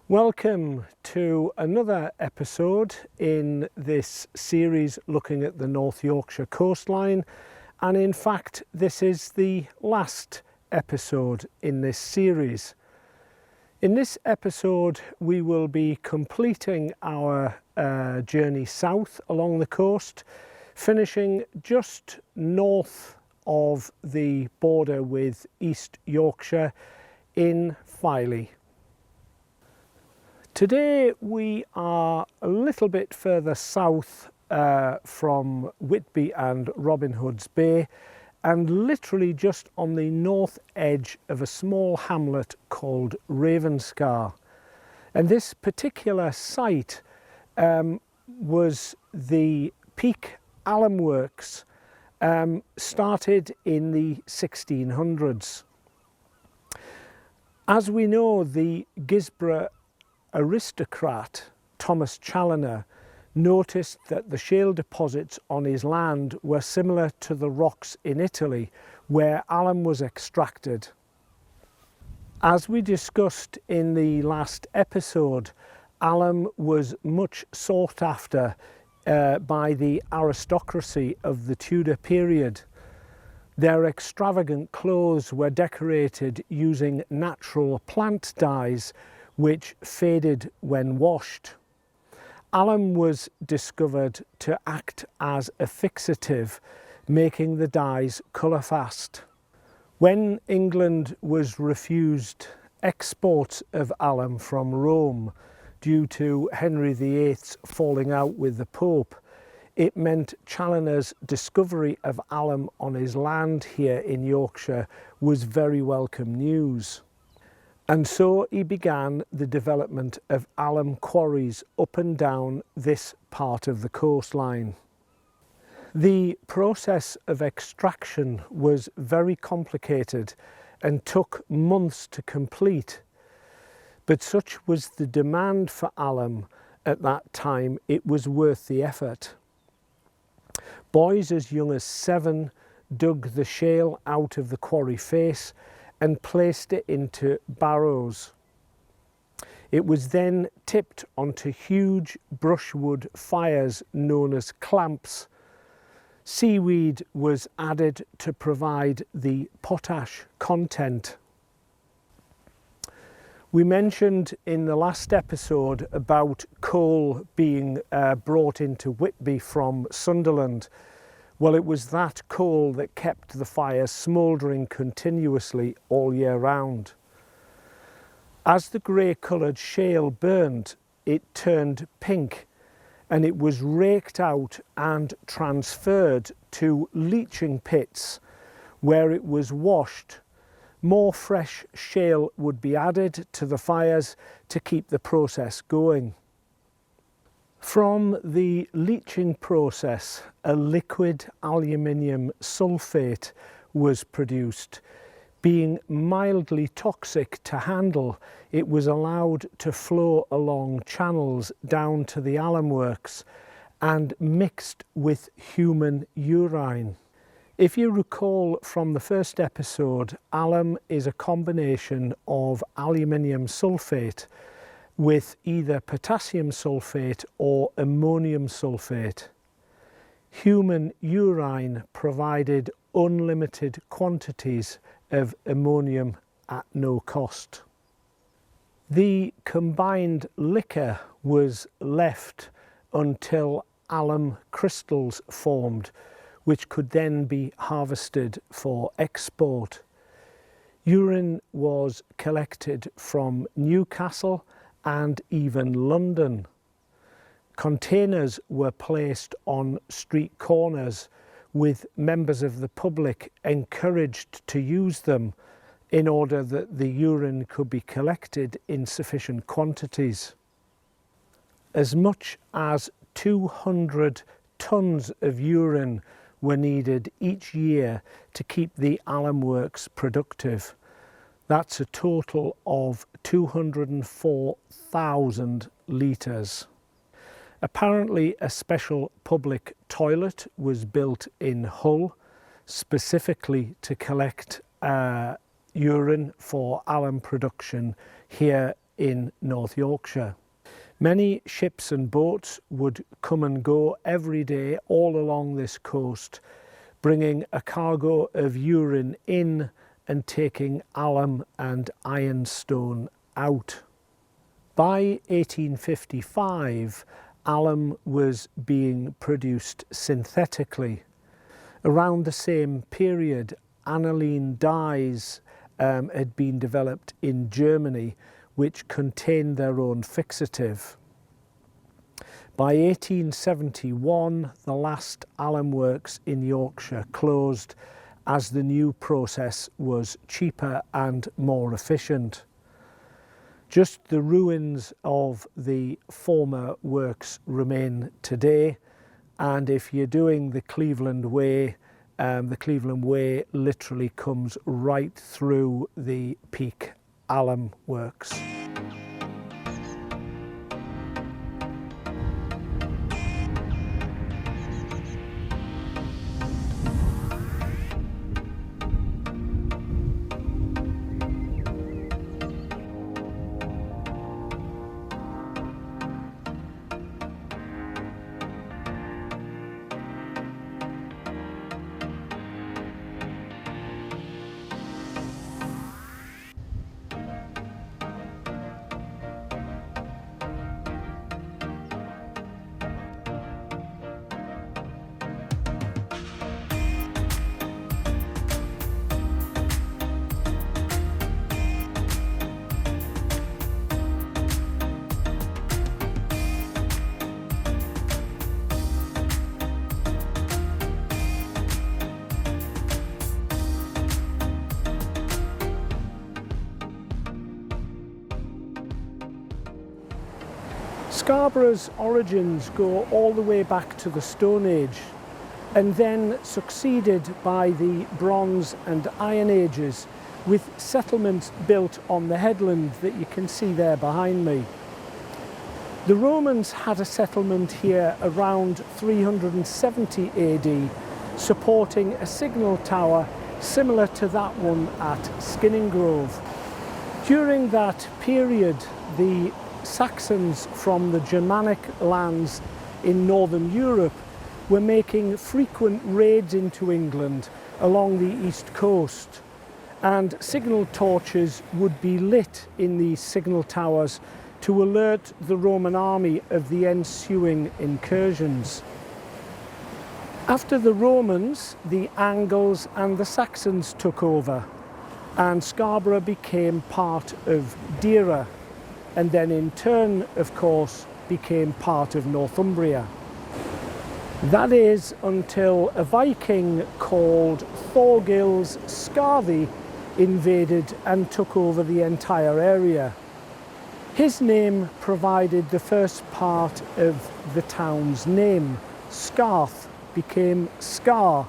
Welcome to another episode in this series looking at the North Yorkshire coastline, and in fact this is the last episode in this series. In this episode we will be completing our journey south along the coast, finishing just north of the border with East Yorkshire in Filey. Today we are a little bit further south from Whitby and Robin Hood's Bay, and literally just on the north edge of a small hamlet called Ravenscar. And this particular site was the Peak Alum Works, started in the 1600s. As we know, the Gisborough aristocrat Thomas Challoner noticed that the shale deposits on his land were similar to the rocks in Italy where alum was extracted. As we discussed in the last episode, alum was much sought after by the aristocracy of the Tudor period. Their extravagant clothes were decorated using natural plant dyes which faded when washed. Alum was discovered to act as a fixative, making the dyes colour fast. When England was refused exports of alum from Rome due to Henry VIII's falling out with the Pope, it meant Challoner's discovery of alum on his land here in Yorkshire was very welcome news. And so he began the development of alum quarries up and down this part of the coastline. The process of extraction was very complicated and took months to complete, but such was the demand for alum at that time, it was worth the effort. Boys as young as 7 dug the shale out of the quarry face and placed it into barrows. It was then tipped onto huge brushwood fires known as clamps. Seaweed was added to provide the potash content. We mentioned in the last episode about coal being brought into Whitby from Sunderland. Well, it was that coal that kept the fires smouldering continuously all year round. As the grey-coloured shale burned, it turned pink, and it was raked out and transferred to leaching pits where it was washed. More fresh shale would be added to the fires to keep the process going. From the leaching process, a liquid aluminium sulfate was produced. Being mildly toxic to handle, it was allowed to flow along channels down to the alum works and mixed with human urine. If you recall from the first episode, alum is a combination of aluminium sulfate with either potassium sulfate or ammonium sulfate. Human urine provided unlimited quantities of ammonium at no cost. The combined liquor was left until alum crystals formed, which could then be harvested for export. Urine was collected from Newcastle and even London. Containers were placed on street corners with members of the public encouraged to use them in order that the urine could be collected in sufficient quantities. As much as 200 tonnes of urine were needed each year to keep the alum works productive. That's a total of 204,000 litres. Apparently a special public toilet was built in Hull specifically to collect urine for alum production here in North Yorkshire. Many ships and boats would come and go every day all along this coast, bringing a cargo of urine in and taking alum and ironstone out. By 1855, alum was being produced synthetically. Around the same period, aniline dyes had been developed in Germany, which contained their own fixative. By 1871, the last alum works in Yorkshire closed as the new process was cheaper and more efficient. Just the ruins of the former works remain today, and if you're doing the Cleveland Way literally comes right through the Peak alum works. Scarborough's origins go all the way back to the Stone Age, and then succeeded by the Bronze and Iron Ages, with settlements built on the headland that you can see there behind me. The Romans had a settlement here around 370 AD, supporting a signal tower similar to that one at Skinningrove. During that period, the Saxons from the Germanic lands in northern Europe were making frequent raids into England along the east coast, and signal torches would be lit in these signal towers to alert the Roman army of the ensuing incursions. After the Romans, the Angles and the Saxons took over, and Scarborough became part of Deira, and then in turn, of course, became part of Northumbria. That is until a Viking called Thorgils Skarthi invaded and took over the entire area. His name provided the first part of the town's name. Scarth became Scar,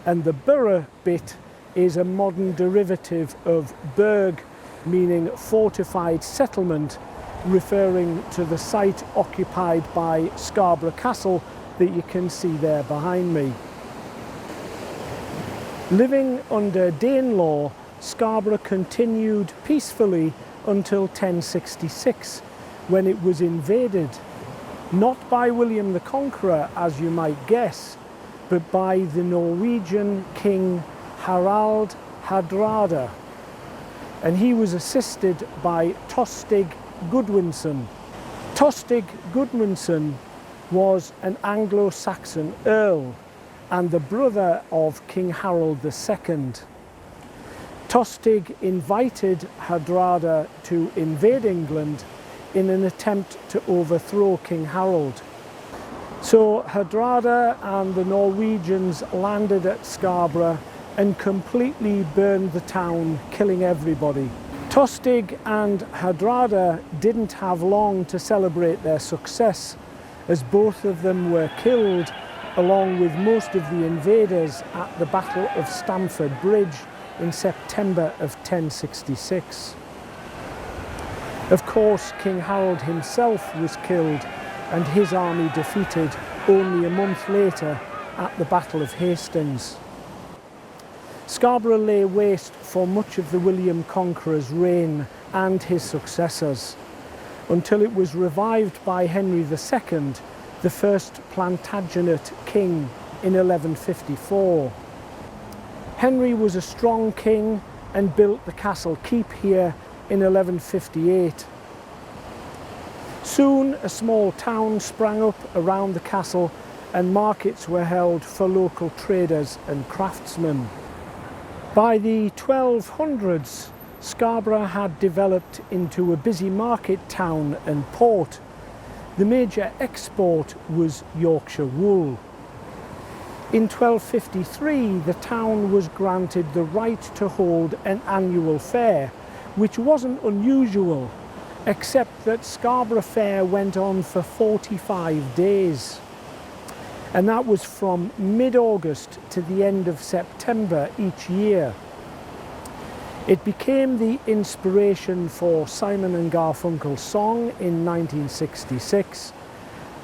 and the borough bit is a modern derivative of burg, meaning fortified settlement, referring to the site occupied by Scarborough Castle that you can see there behind me. Living under Danelaw, Scarborough continued peacefully until 1066, when it was invaded, not by William the Conqueror, as you might guess, but by the Norwegian king Harald Hardrada, and he was assisted by Tostig Gudmundsson. Tostig Gudmundsson was an Anglo-Saxon earl and the brother of King Harold II. Tostig invited Hardrada to invade England in an attempt to overthrow King Harold. So Hardrada and the Norwegians landed at Scarborough and completely burned the town, killing everybody. Tostig and Hardrada didn't have long to celebrate their success, as both of them were killed along with most of the invaders at the Battle of Stamford Bridge in September of 1066. Of course, King Harold himself was killed and his army defeated only a month later at the Battle of Hastings. Scarborough lay waste for much of the William Conqueror's reign, and his successors, until it was revived by Henry II, the first Plantagenet king, in 1154. Henry was a strong king and built the castle keep here in 1158. Soon a small town sprang up around the castle and markets were held for local traders and craftsmen. By the 1200s, Scarborough had developed into a busy market town and port. The major export was Yorkshire wool. In 1253, the town was granted the right to hold an annual fair, which wasn't unusual, except that Scarborough Fair went on for 45 days. And that was from mid-August to the end of September each year. It became the inspiration for Simon and Garfunkel's song in 1966.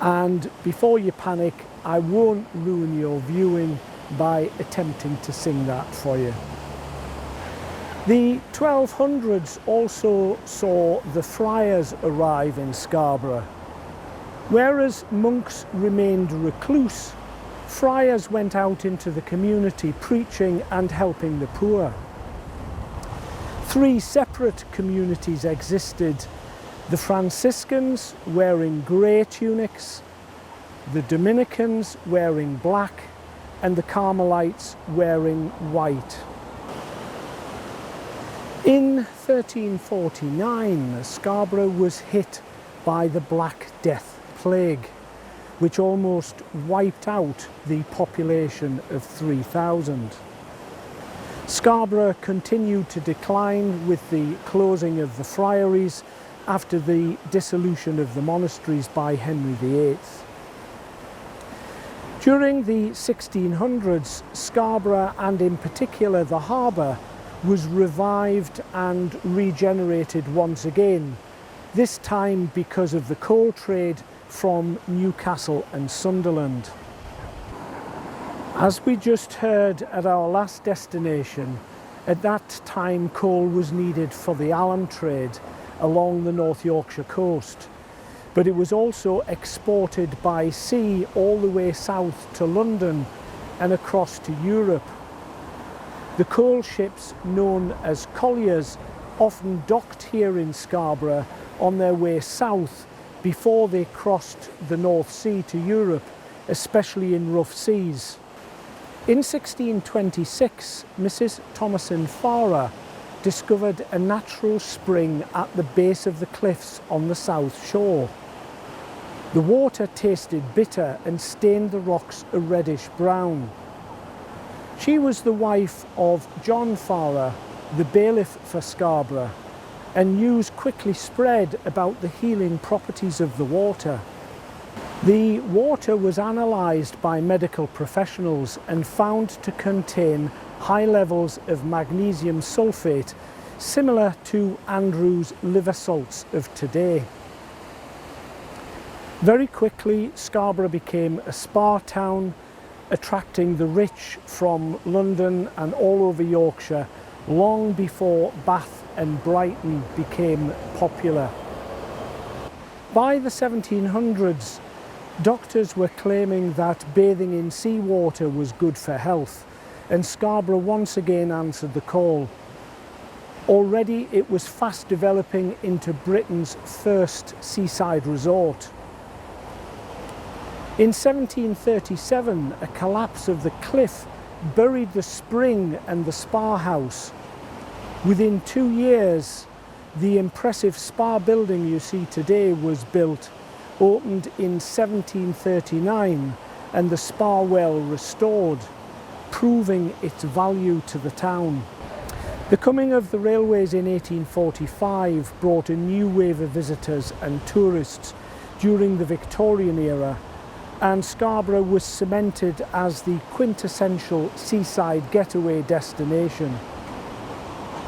And before you panic, I won't ruin your viewing by attempting to sing that for you. The 1200s also saw the friars arrive in Scarborough. Whereas monks remained recluse, friars went out into the community preaching and helping the poor. Three separate communities existed: the Franciscans wearing grey tunics, the Dominicans wearing black, and the Carmelites wearing white. In 1349, Scarborough was hit by the Black Death plague, which almost wiped out the population of 3,000. Scarborough continued to decline with the closing of the friaries after the dissolution of the monasteries by Henry VIII. During the 1600s, Scarborough, and in particular the harbour, was revived and regenerated once again, this time because of the coal trade from Newcastle and Sunderland. As we just heard at our last destination, at that time coal was needed for the alum trade along the North Yorkshire coast, but it was also exported by sea all the way south to London and across to Europe. The coal ships, known as colliers, often docked here in Scarborough on their way south before they crossed the North Sea to Europe, especially in rough seas. In 1626, Mrs. Thomason Farrer discovered a natural spring at the base of the cliffs on the south shore. The water tasted bitter and stained the rocks a reddish brown. She was the wife of John Farrer, the bailiff for Scarborough, and news quickly spread about the healing properties of the water. The water was analysed by medical professionals and found to contain high levels of magnesium sulfate, similar to Andrew's liver salts of today. Very quickly, Scarborough became a spa town, attracting the rich from London and all over Yorkshire long before Bath and Brighton became popular. By the 1700s, doctors were claiming that bathing in seawater was good for health, and Scarborough once again answered the call. Already it was fast developing into Britain's first seaside resort. In 1737, a collapse of the cliff buried the spring and the spa house. Within 2 years, the impressive spa building you see today was built, opened in 1739, and the spa well restored, proving its value to the town. The coming of the railways in 1845 brought a new wave of visitors and tourists during the Victorian era, and Scarborough was cemented as the quintessential seaside getaway destination,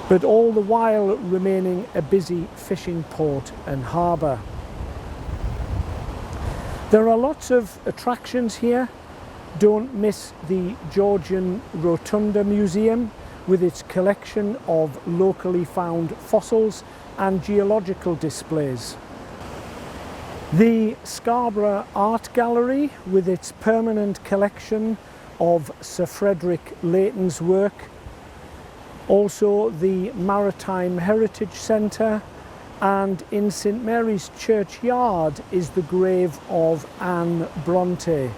but all the while remaining a busy fishing port and harbour. There are lots of attractions here. Don't miss the Georgian Rotunda Museum, with its collection of locally found fossils and geological displays. The Scarborough Art Gallery, with its permanent collection of Sir Frederick Leighton's work. Also the Maritime Heritage Centre, and in St Mary's Churchyard is the grave of Anne Bronte.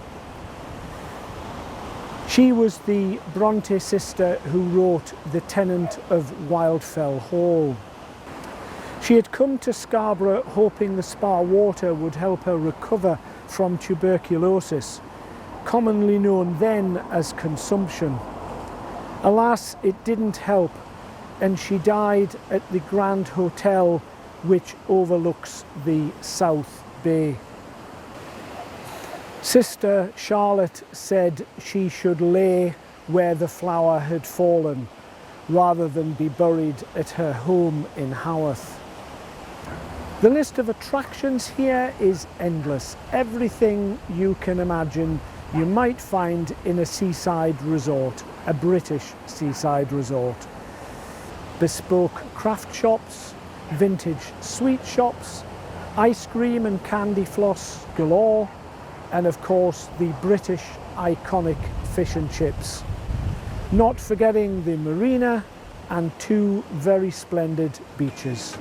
She was the Bronte sister who wrote The Tenant of Wildfell Hall. She had come to Scarborough hoping the spa water would help her recover from tuberculosis, commonly known then as consumption. Alas, it didn't help, and she died at the Grand Hotel, which overlooks the South Bay. Sister Charlotte said she should lay where the flower had fallen, rather than be buried at her home in Haworth. The list of attractions here is endless. Everything you can imagine you might find in a seaside resort, a British seaside resort. Bespoke craft shops, vintage sweet shops, ice cream and candy floss galore, and of course the British iconic fish and chips. Not forgetting the marina and two very splendid beaches.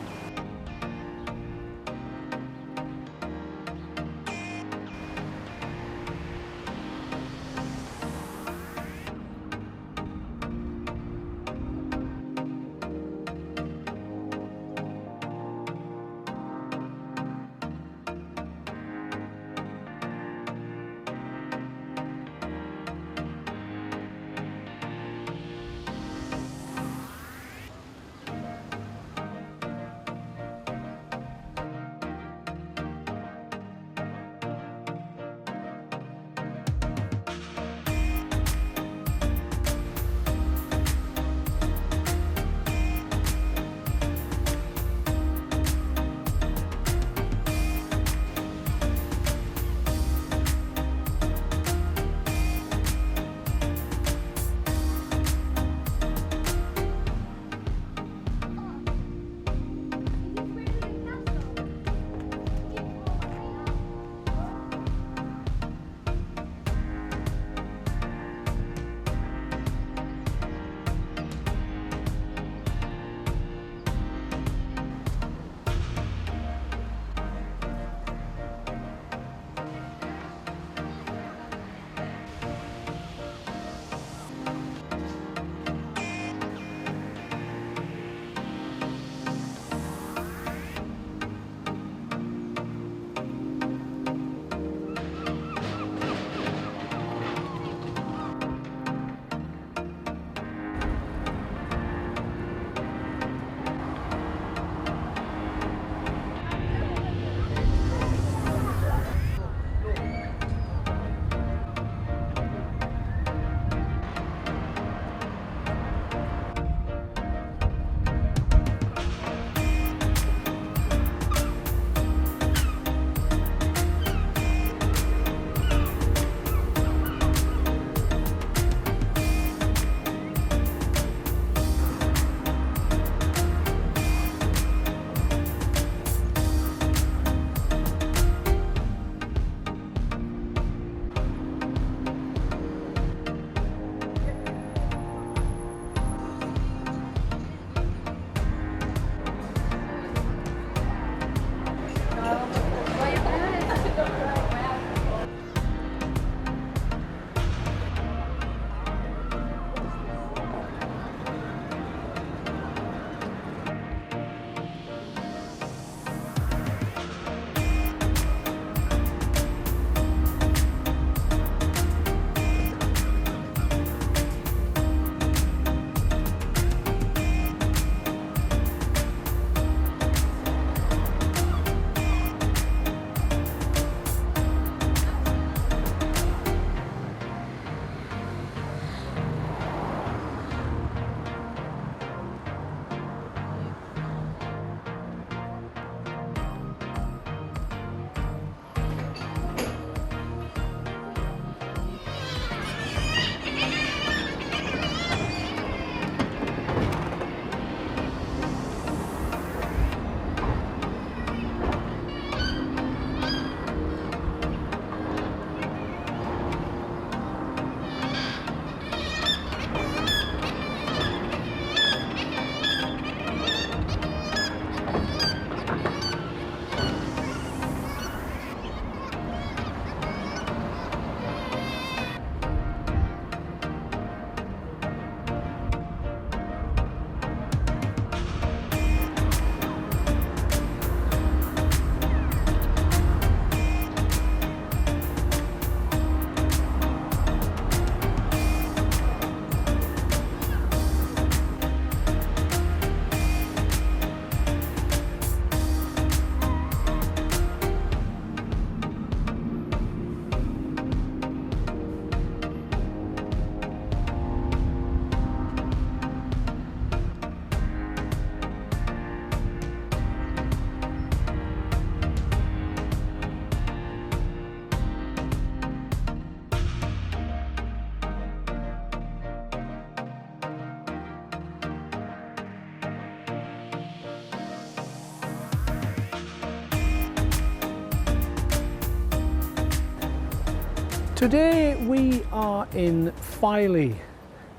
Today we are in Filey,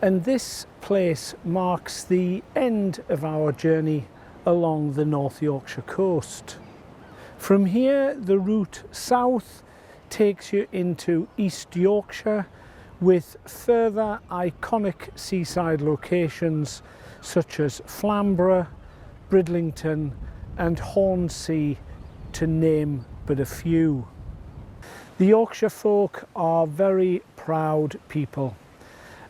and this place marks the end of our journey along the North Yorkshire coast. From here the route south takes you into East Yorkshire with further iconic seaside locations such as Flamborough, Bridlington and Hornsea, to name but a few. The Yorkshire folk are very proud people,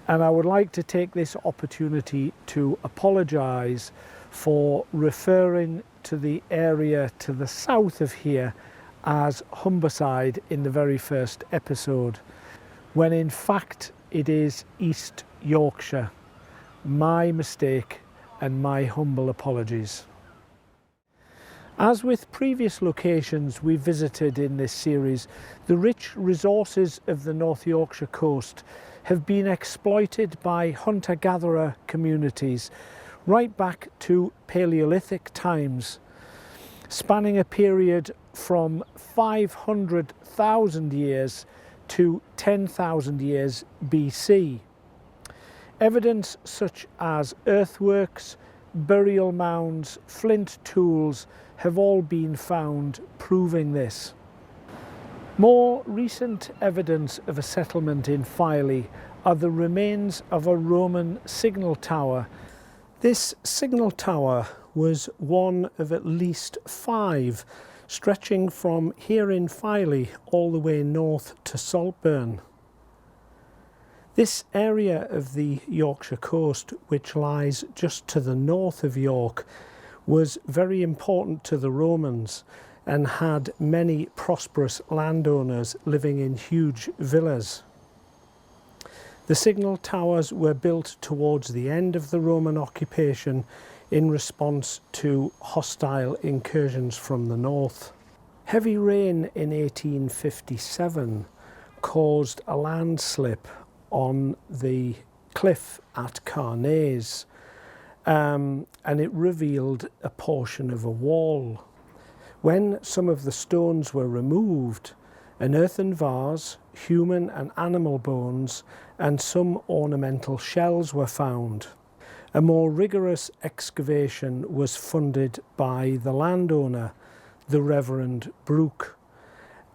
and I would like to take this opportunity to apologise for referring to the area to the south of here as Humberside in the very first episode, when in fact it is East Yorkshire. My mistake and my humble apologies. As with previous locations we visited in this series, the rich resources of the North Yorkshire coast have been exploited by hunter-gatherer communities right back to Paleolithic times, spanning a period from 500,000 years to 10,000 years BC. Evidence such as earthworks, burial mounds, flint tools have all been found proving this. More recent evidence of a settlement in Filey are the remains of a Roman signal tower. This signal tower was one of at least 5, stretching from here in Filey all the way north to Saltburn. This area of the Yorkshire coast, which lies just to the north of York, was very important to the Romans and had many prosperous landowners living in huge villas. The signal towers were built towards the end of the Roman occupation in response to hostile incursions from the north. Heavy rain in 1857 caused a landslip on the cliff at Carnaze, and it revealed a portion of a wall. When some of the stones were removed, an earthen vase, human and animal bones, and some ornamental shells were found. A more rigorous excavation was funded by the landowner, the Reverend Brooke,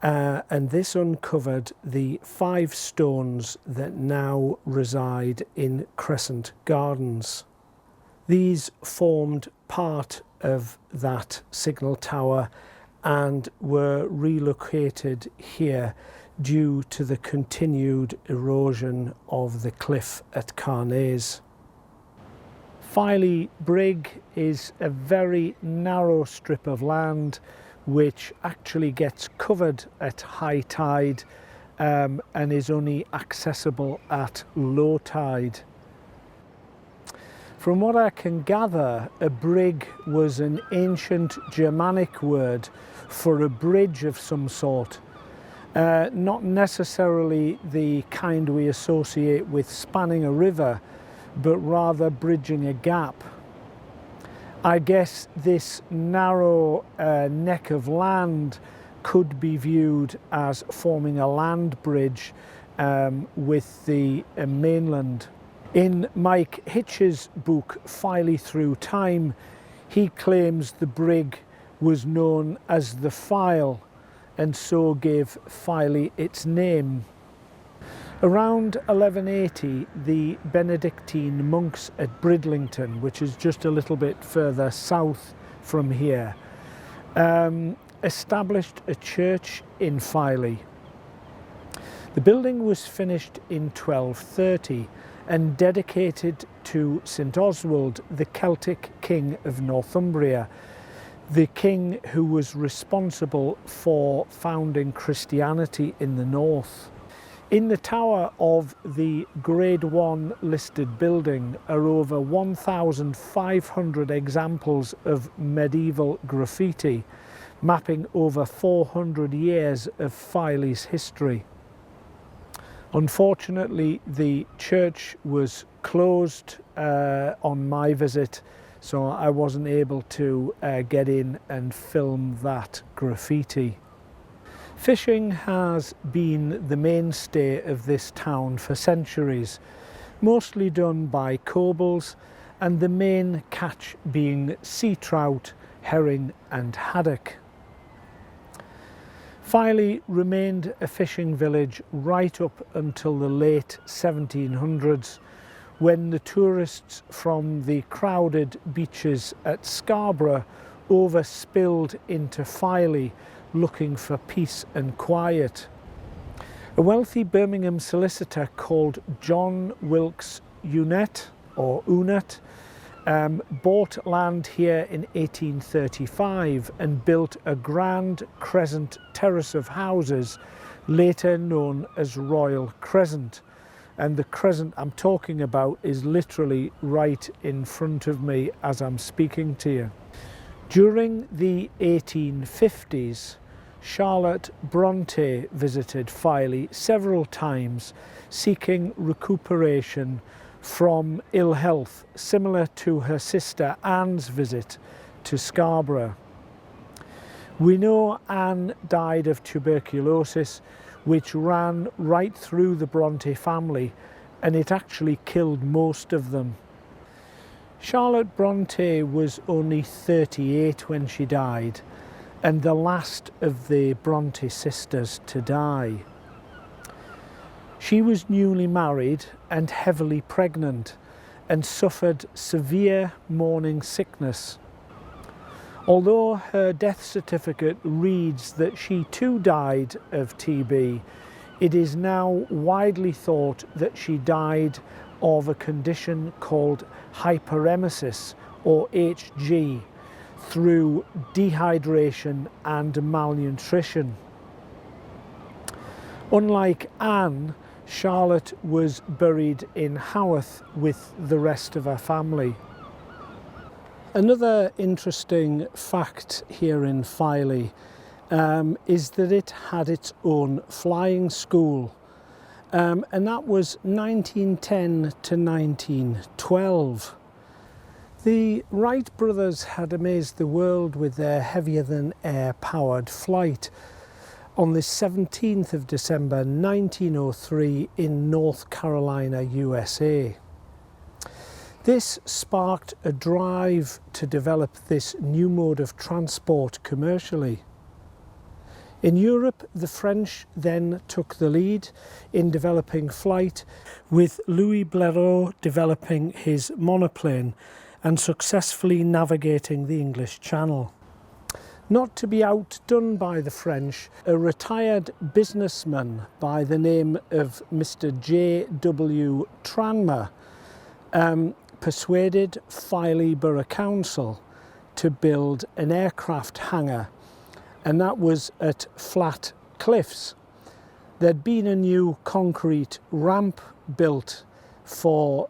and this uncovered the 5 stones that now reside in Crescent Gardens. These formed part of that signal tower and were relocated here due to the continued erosion of the cliff at Carnaze. Filey Brig is a very narrow strip of land which actually gets covered at high tide and is only accessible at low tide. From what I can gather, a brig was an ancient Germanic word for a bridge of some sort, not necessarily the kind we associate with spanning a river, but rather bridging a gap. I guess this narrow neck of land could be viewed as forming a land bridge with the mainland. In Mike Hitch's book Filey Through Time, he claims the brig was known as the File and so gave Filey its name. Around 1180, the Benedictine monks at Bridlington, which is just a little bit further south from here, established a church in Filey. The building was finished in 1230 and dedicated to St Oswald, the Celtic king of Northumbria, the king who was responsible for founding Christianity in the north. In the tower of the Grade 1 listed building are over 1,500 examples of medieval graffiti, mapping over 400 years of Filey's history. Unfortunately, the church was closed on my visit, so I wasn't able to get in and film that graffiti. Fishing has been the mainstay of this town for centuries, mostly done by cobles, and the main catch being sea trout, herring and haddock. Filey remained a fishing village right up until the late 1700s, when the tourists from the crowded beaches at Scarborough overspilled into Filey looking for peace and quiet. A wealthy Birmingham solicitor called John Wilkes Unet, bought land here in 1835 and built a grand crescent terrace of houses, later known as Royal Crescent. And the crescent I'm talking about is literally right in front of me as I'm speaking to you. During the 1850s, Charlotte Bronte visited Filey several times, seeking recuperation from ill health, similar to her sister Anne's visit to Scarborough. We know Anne died of tuberculosis, which ran right through the Bronte family, and it actually killed most of them. Charlotte Bronte was only 38 when she died, and the last of the Bronte sisters to die. She was newly married and heavily pregnant and suffered severe morning sickness. Although her death certificate reads that she too died of TB, it is now widely thought that she died of a condition called hyperemesis, or HG, through dehydration and malnutrition. Unlike Anne, Charlotte was buried in Haworth with the rest of her family. Another interesting fact here in Filey is that it had its own flying school, and that was 1910 to 1912. The Wright brothers had amazed the world with their heavier-than-air powered flight on the 17th of December 1903 in North Carolina, USA. This sparked a drive to develop this new mode of transport commercially. In Europe, the French then took the lead in developing flight, with Louis Blériot developing his monoplane and successfully navigating the English Channel. Not to be outdone by the French, a retired businessman by the name of Mr. J.W. Tranmere persuaded Filey Borough Council to build an aircraft hangar, and that was at Flat Cliffs. There'd been a new concrete ramp built for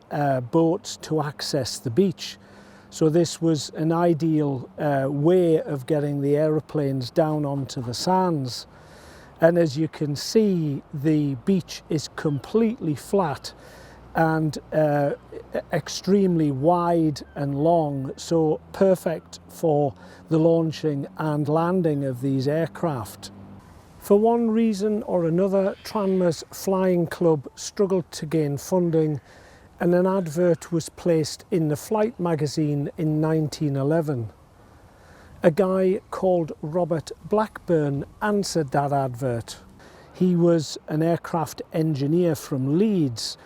boats to access the beach. So this was an ideal way of getting the aeroplanes down onto the sands. And as you can see, the beach is completely flat and extremely wide and long, so perfect for the launching and landing of these aircraft. For one reason or another, Tranmere's flying club struggled to gain funding, and an advert was placed in the Flight magazine in 1911. A guy called Robert Blackburn answered that advert. He was an aircraft engineer from Leeds,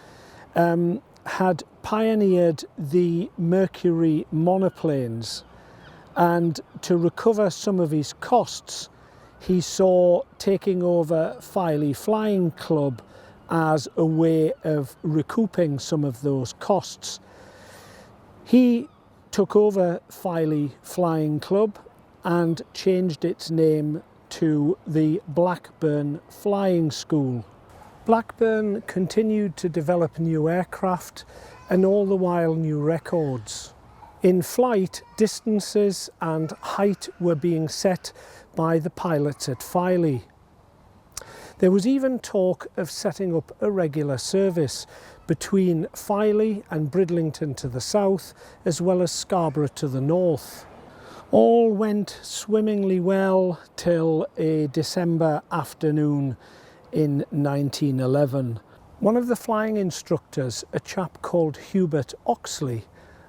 had pioneered the Mercury monoplanes, and to recover some of his costs, he saw taking over Filey Flying Club as a way of recouping some of those costs. He took over Filey Flying Club and changed its name to the Blackburn Flying School. Blackburn continued to develop new aircraft and all the while new records. In flight, distances and height were being set by the pilots at Filey. There was even talk of setting up a regular service between Filey and Bridlington to the south, as well as Scarborough to the north. All went swimmingly well till a December afternoon in 1911. One of the flying instructors, a chap called Hubert Oxley,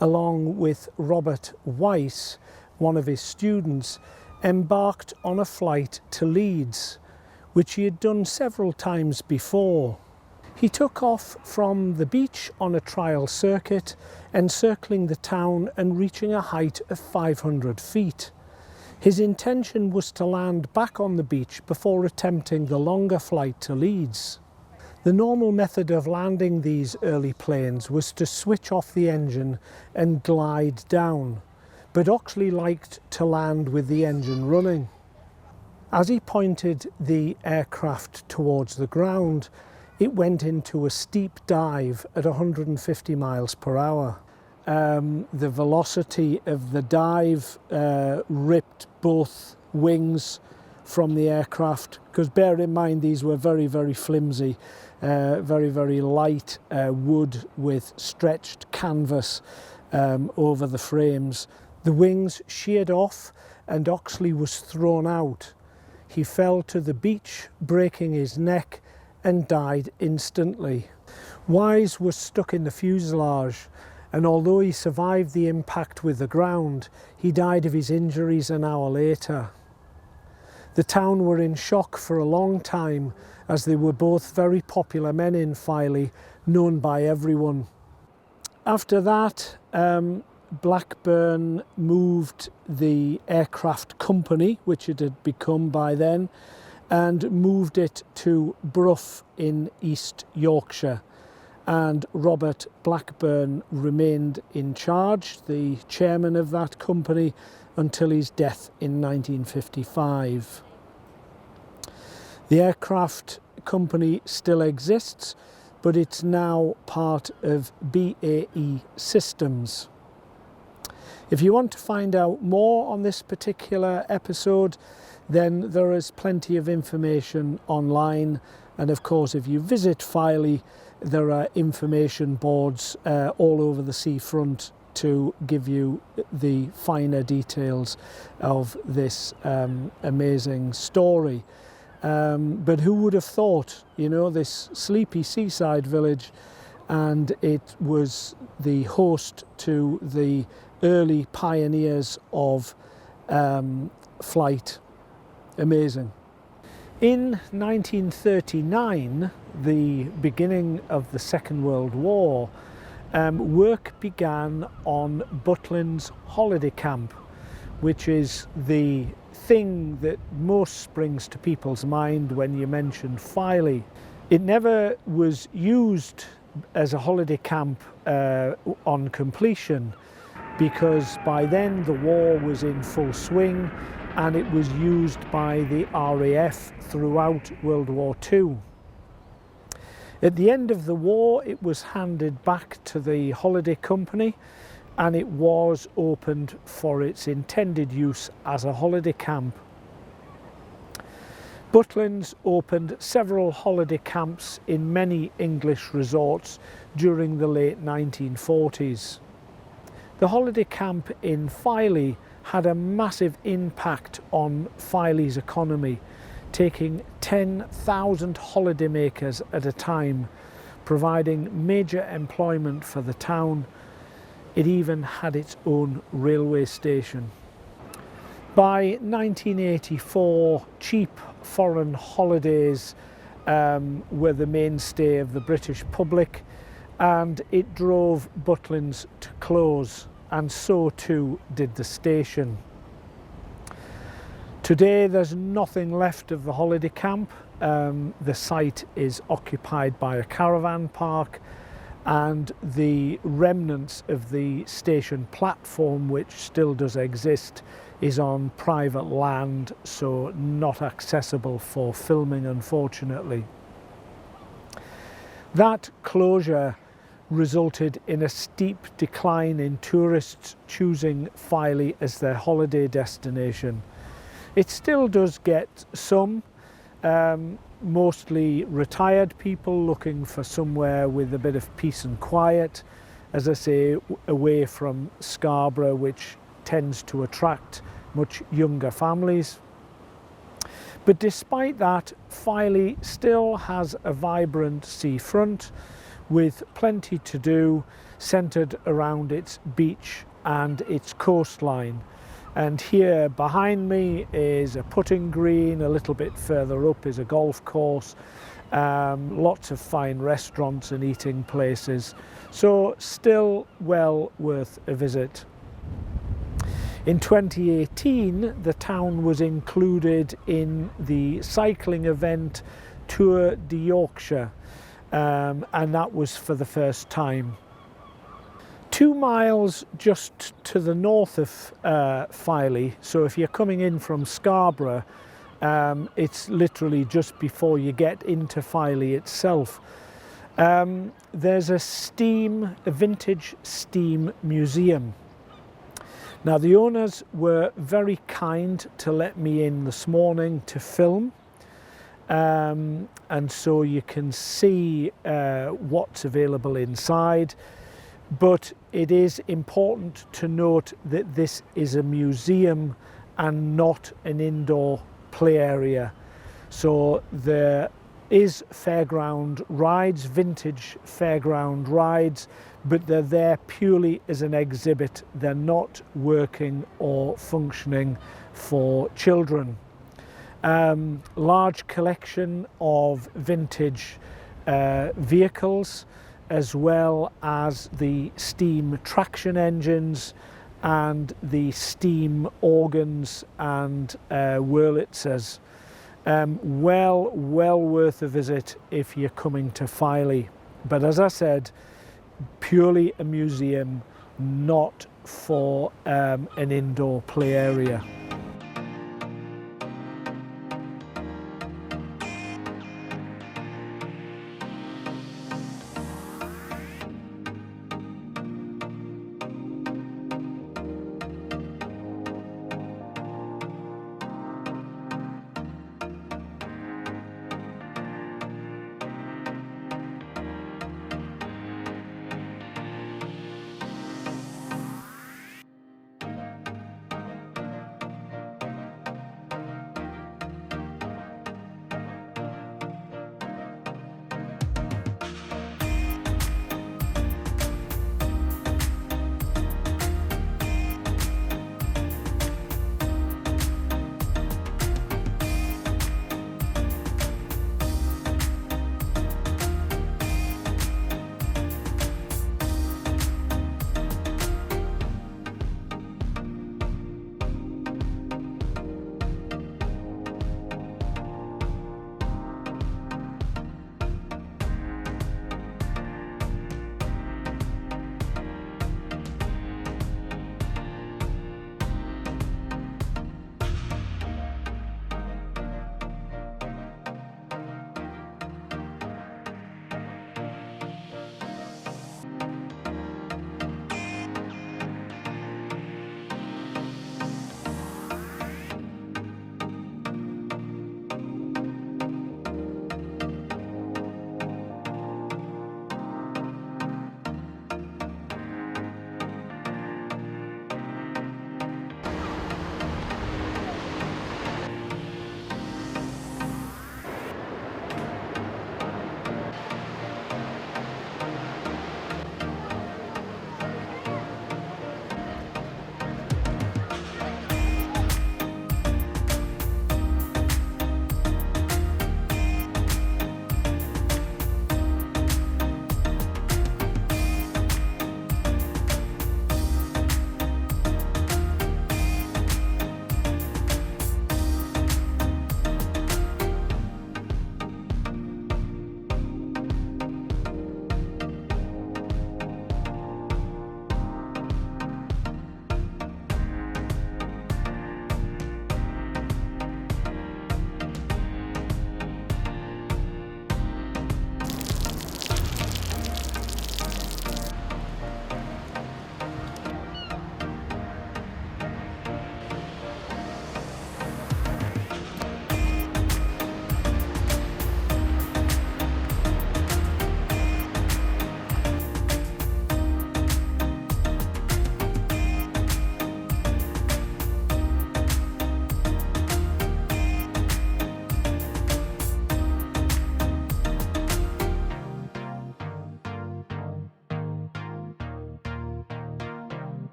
along with Robert Weiss, one of his students, embarked on a flight to Leeds, which he had done several times before. He took off from the beach on a trial circuit, encircling the town and reaching a height of 500 feet. His intention was to land back on the beach before attempting the longer flight to Leeds. The normal method of landing these early planes was to switch off the engine and glide down, but Oxley liked to land with the engine running. As he pointed the aircraft towards the ground, it went into a steep dive at 150 miles per hour. The velocity of the dive ripped both wings from the aircraft, because bear in mind these were very, very flimsy, very, very light wood with stretched canvas over the frames. The wings sheared off and Oxley was thrown out. He fell to the beach, breaking his neck, and died instantly. Wise was stuck in the fuselage, and although he survived the impact with the ground, he died of his injuries an hour later. The town were in shock for a long time, as they were both very popular men in Filey, known by everyone. After that, Blackburn moved the aircraft company, which it had become by then, and moved it to Brough in East Yorkshire. And Robert Blackburn remained in charge, the chairman of that company, until his death in 1955. The aircraft company still exists, but it's now part of BAE Systems. If you want to find out more on this particular episode, then there is plenty of information online, and of course if you visit Filey, there are information boards all over the seafront to give you the finer details of this amazing story. But who would have thought, you know, this sleepy seaside village, and it was the host to the early pioneers of flight. Amazing. In 1939, the beginning of the Second World War, work began on Butlins Holiday Camp, which is the thing that most springs to people's mind when you mention Filey. It never was used as a holiday camp on completion, because by then the war was in full swing and it was used by the RAF throughout World War II. At the end of the war, it was handed back to the holiday company and it was opened for its intended use as a holiday camp. Butlins opened several holiday camps in many English resorts during the late 1940s. The holiday camp in Filey had a massive impact on Filey's economy, taking 10,000 holidaymakers at a time, providing major employment for the town. It even had its own railway station. By 1984, cheap foreign holidays were the mainstay of the British public, and it drove Butlins to close, and so too did the station. Today there's nothing left of the holiday camp. The site is occupied by a caravan park, and the remnants of the station platform, which still does exist, is on private land, so not accessible for filming, unfortunately. That closure resulted in a steep decline in tourists choosing Filey as their holiday destination. It still does get some, mostly retired people looking for somewhere with a bit of peace and quiet, as I say, away from Scarborough, which tends to attract much younger families. But despite that, Filey still has a vibrant seafront with plenty to do, centred around its beach and its coastline. And here behind me is a putting green, a little bit further up is a golf course, lots of fine restaurants and eating places, so still well worth a visit. In 2018, the town was included in the cycling event Tour de Yorkshire, and that was for the first time. 2 miles just to the north of Filey, so if you're coming in from Scarborough, it's literally just before you get into Filey itself. There's a vintage steam museum. Now, the owners were very kind to let me in this morning to film, and so you can see what's available inside. But it is important to note that this is a museum and not an indoor play area. So there is fairground rides, vintage fairground rides, but they're there purely as an exhibit. They're not working or functioning for children. Large collection of vintage vehicles, as well as the steam traction engines and the steam organs and Wurlitzers. Well worth a visit if you're coming to Filey. But as I said, purely a museum, not for an indoor play area.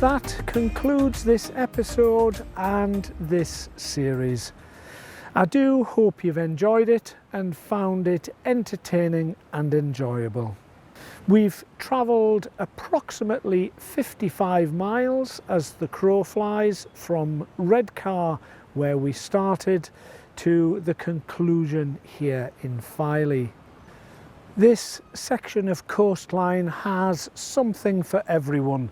that concludes this episode and this series. I do hope you've enjoyed it and found it entertaining and enjoyable. We've travelled approximately 55 miles as the crow flies from Ravenscar, where we started, to the conclusion here in Filey. This section of coastline has something for everyone.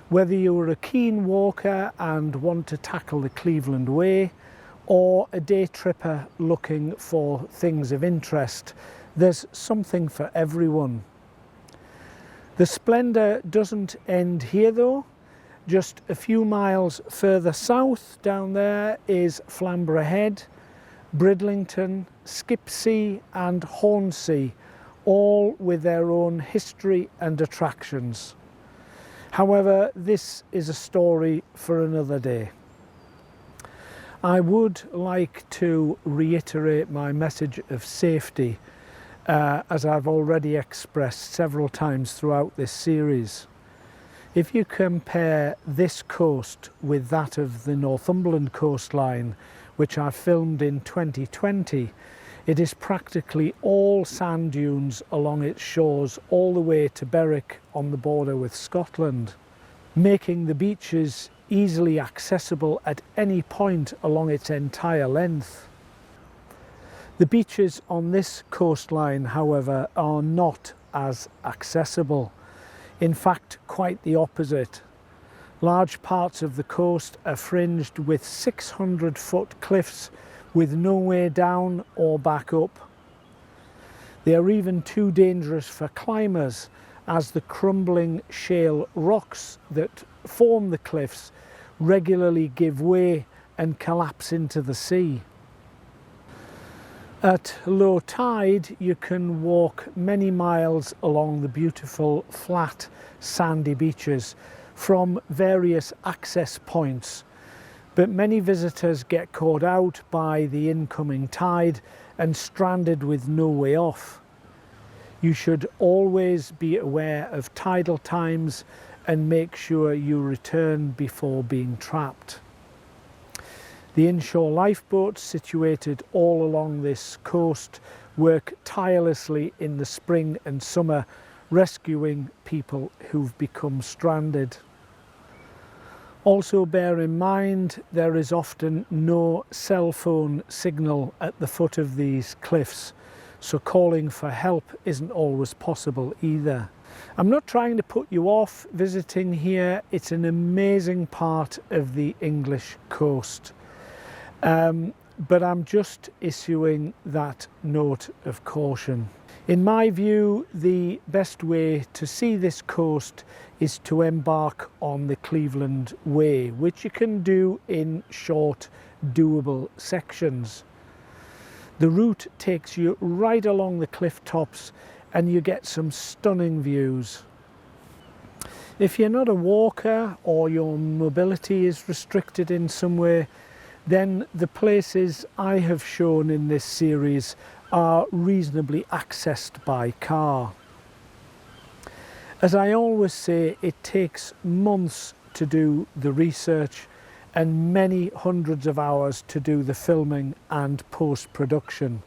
Whether you're a keen walker and want to tackle the Cleveland Way, or a day tripper looking for things of interest, there's something for everyone. The splendour doesn't end here though. Just a few miles further south down there is Flamborough Head, Bridlington, Skipsea and Hornsea, all with their own history and attractions. However, this is a story for another day. I would like to reiterate my message of safety, as I've already expressed several times throughout this series. If you compare this coast with that of the Northumberland coastline, which I filmed in 2020, it is practically all sand dunes along its shores all the way to Berwick on the border with Scotland, making the beaches easily accessible at any point along its entire length. The beaches on this coastline, however, are not as accessible. In fact, quite the opposite. Large parts of the coast are fringed with 600-foot cliffs with no way down or back up. They are even too dangerous for climbers, as the crumbling shale rocks that form the cliffs regularly give way and collapse into the sea. At low tide, you can walk many miles along the beautiful, flat, sandy beaches from various access points, but many visitors get caught out by the incoming tide and stranded with no way off. You should always be aware of tidal times and make sure you return before being trapped. The inshore lifeboats situated all along this coast work tirelessly in the spring and summer, rescuing people who've become stranded. Also bear in mind there is often no cell phone signal at the foot of these cliffs, so calling for help isn't always possible either. I'm not trying to put you off visiting here. It's an amazing part of the English coast. But I'm just issuing that note of caution. In my view, the best way to see this coast is to embark on the Cleveland Way, which you can do in short, doable sections. The route takes you right along the cliff tops and you get some stunning views. If you're not a walker or your mobility is restricted in some way, then the places I have shown in this series are reasonably accessed by car. As I always say, it takes months to do the research and many hundreds of hours to do the filming and post-production.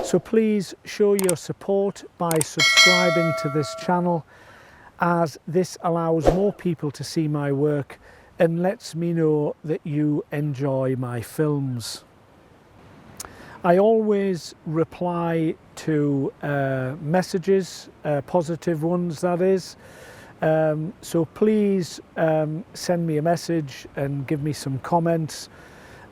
So please show your support by subscribing to this channel, as this allows more people to see my work and lets me know that you enjoy my films. I always reply to messages, positive ones that is, so please send me a message and give me some comments.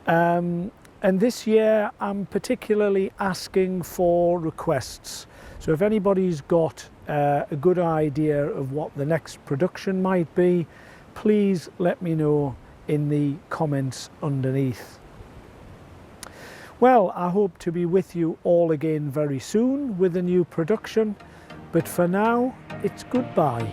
And this year I'm particularly asking for requests, so if anybody's got a good idea of what the next production might be, please let me know in the comments underneath. Well, I hope to be with you all again very soon with a new production, but for now, it's goodbye.